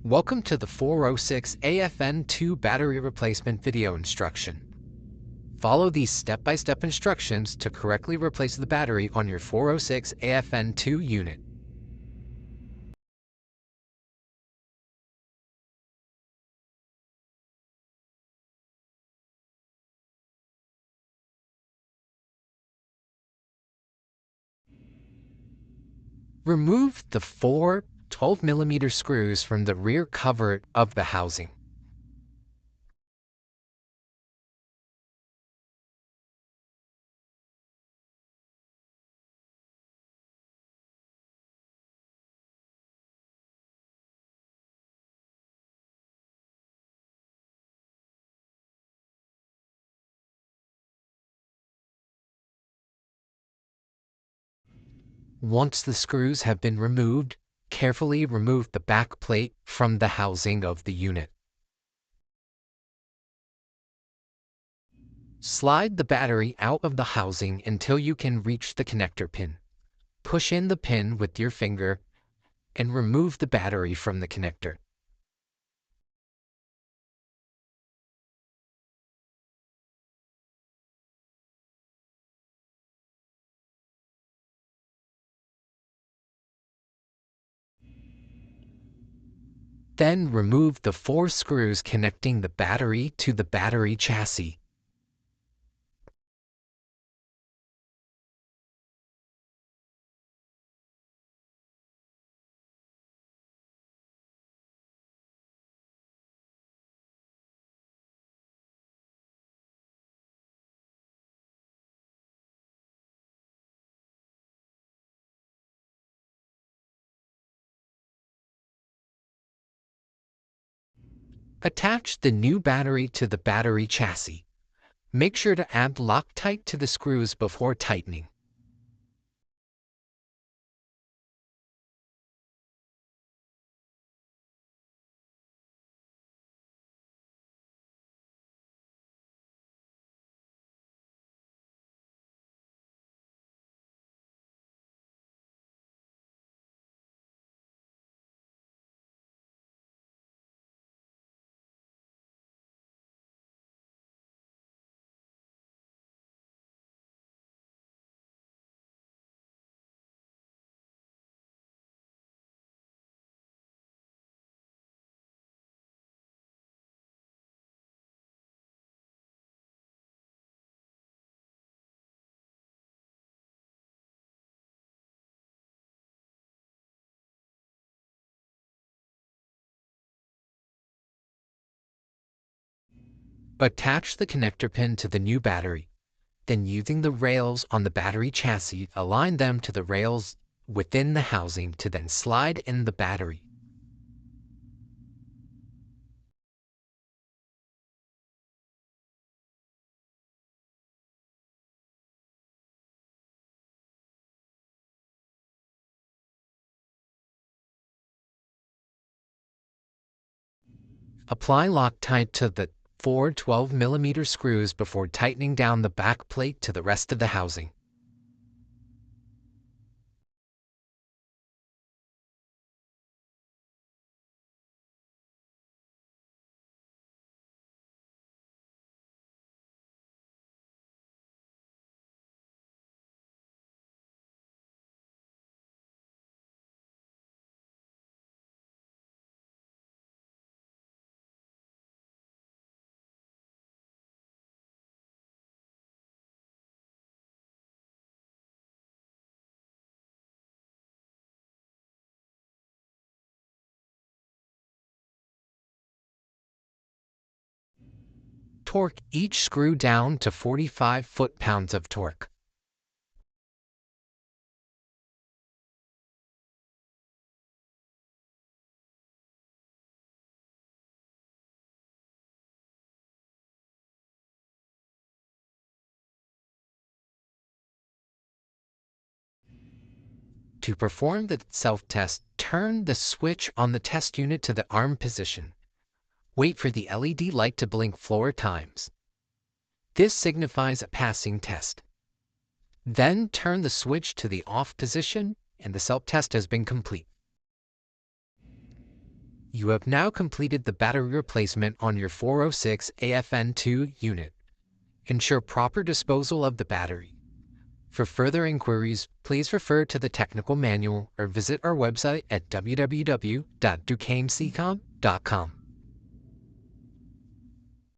Welcome to the 406 AFN2 battery replacement video instruction. Follow these step-by-step instructions to correctly replace the battery on your 406 AFN2 unit. Remove the four 12mm screws from the rear cover of the housing. Once the screws have been removed, carefully remove the back plate from the housing of the unit. Slide the battery out of the housing until you can reach the connector pin. Push in the pin with your finger and remove the battery from the connector. Then remove the four screws connecting the battery to the battery chassis. Attach the new battery to the battery chassis. Make sure to add Loctite to the screws before tightening. Attach the connector pin to the new battery. Then using the rails on the battery chassis, align them to the rails within the housing to then slide in the battery. Apply Loctite to the four 12mm screws before tightening down the back plate to the rest of the housing. Torque each screw down to 45 foot-pounds of torque. To perform the self-test, turn the switch on the test unit to the arm position. Wait for the LED light to blink 4 times. This signifies a passing test. Then turn the switch to the off position and the self-test has been complete. You have now completed the battery replacement on your 406 AFN2 unit. Ensure proper disposal of the battery. For further inquiries, please refer to the technical manual or visit our website at www.duquesnesecom.com.